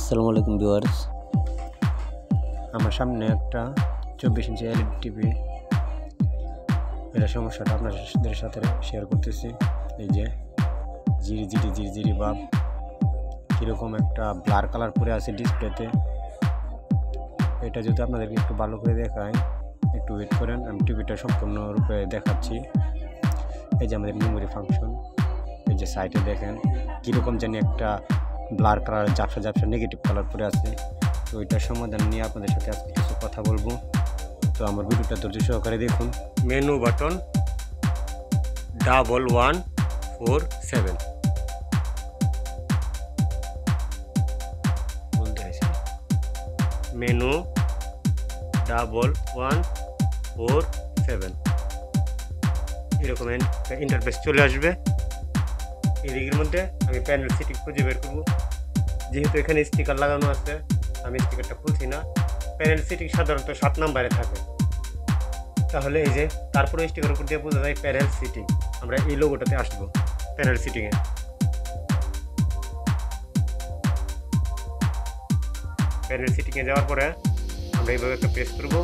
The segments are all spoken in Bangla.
আসসালামু আলাইকুম ভিউয়ার্স, আমার সামনে একটা 24 ইঞ্চি এলইডি টিভি। এটা সমস্যাটা আপনাদের সাথে শেয়ার করতেছি। এই যে জিরি ভাব, কীরকম একটা ব্লার কালার পরে আছে ডিসপ্লেতে। এটা যদি আপনাদেরকে একটু ভালো করে দেখায়, একটু ওয়েট করেন, আমি টিভিটা সম্পূর্ণরূপে দেখাচ্ছি। এই যে আমাদের মেমোরি ফাংশন, এই যে সাইডে দেখেন কীরকম জানি একটা ব্লার কালার ঝাপসা নেগেটিভ কালার পরে আছে। তো ওইটার সমাধান নিয়ে আপনাদের সাথে আজকে কিছু কথা বলবো। তো আমার ভিডিওটা ধৈর্য সহকারে দেখুন। মেনু বাটন 1147 মেনু 1147 এরকম ইন্টারফেস চলে আসবে। এদিকের মধ্যে আমি প্যানেল সেটিং খুঁজে বের করবো। যেহেতু এখানে স্টিকার লাগানো আছে, আমি স্টিকারটা খুলছি না। প্যানেল সেটিং সাধারণত 7 নম্বরে থাকে। তাহলে এই যে তারপরে স্টিকার উপর দিয়ে বোঝা যায় প্যানেল সেটিং। আমরা এই লোগোটাতে আসবো প্যানেল সেটিংয়ে। প্যানেল সেটিংয়ে যাওয়ার পরে আমরা এইভাবে একটা প্রেস করবো।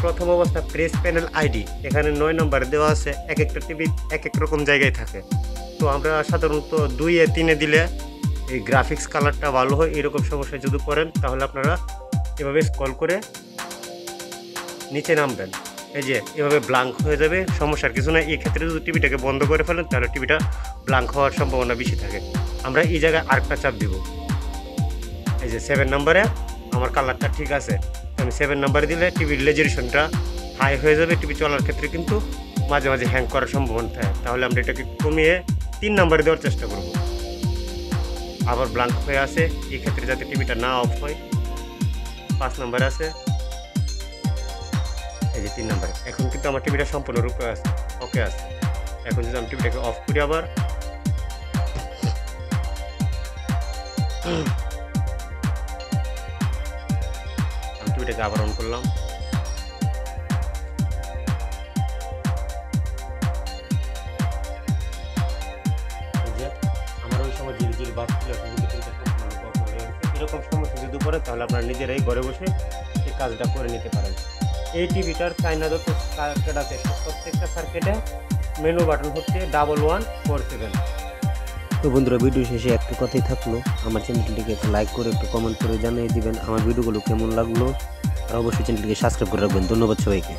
প্রথম অবস্থা প্রেস প্যানেল আইডি, এখানে 9 নম্বরে দেওয়া আছে। এক একটা টিভি এক এক রকম জায়গায় থাকে। তো আমরা সাধারণত 2-3 দিলে এই গ্রাফিক্স কালারটা ভালো হয়। এরকম সমস্যায় যদি করেন তাহলে আপনারা এভাবে স্ক্রল করে নিচে নামবেন। এই যে এভাবে ব্ল্যাঙ্ক হয়ে যাবে, সমস্যার কিছু না। এই ক্ষেত্রে যদি টিভিটাকে বন্ধ করে ফেলেন তাহলে টিভিটা ব্ল্যাঙ্ক হওয়ার সম্ভাবনা বেশি থাকে। আমরা এই জায়গায় আরেকটা চাপ দিব। এই যে 7 নম্বরে আমার কালারটা ঠিক আছে। আমি 7 নম্বরে দিলে টিভির রেজলিউশনটা হাই হয়ে যাবে। টিভি চলার ক্ষেত্রে কিন্তু মাঝে মাঝে হ্যাং করার সম্ভাবনা থাকে। তাহলে আমরা এটাকে কমিয়ে 3 নম্বরে দেওয়ার চেষ্টা করব। আবার ব্ল্যাঙ্ক হয়ে আছে, এই ক্ষেত্রে যাতে টিভিটা না অফ হয়। 5 নম্বরে আছে, এই যে 3 নম্বরে। এখন কিন্তু আমার টিভিটা সম্পূর্ণরূপে আছে, ওকে আছে। এখন যদি আমি টিভিটাকে অফ করি, আবার আমি টিভিটাকে আবার অন করলাম। আমার ওই সময় জিরি বাদ ছিল, এরকম সমস্যা যদি পড়ে তাহলে আপনারা নিজেরাই ঘরে বসে এই কাজটা করে নিতে পারেন। এই টিভিটার চায়না যত সার্কিট আছে প্রত্যেকটা সার্কিটে মেনু বাটন হচ্ছে 1147। তো বন্ধুরা, ভিডিও শেষে একটা কথাই থাকলো, আমার চ্যানেলটিকে একটু লাইক করে একটু কমেন্ট করে জানিয়ে দিবেন আমার ভিডিওগুলো কেমন লাগলো। আর অবশ্যই চ্যানেলটিকে সাবস্ক্রাইব করে রাখবেন। ধন্যবাদ সবাইকে।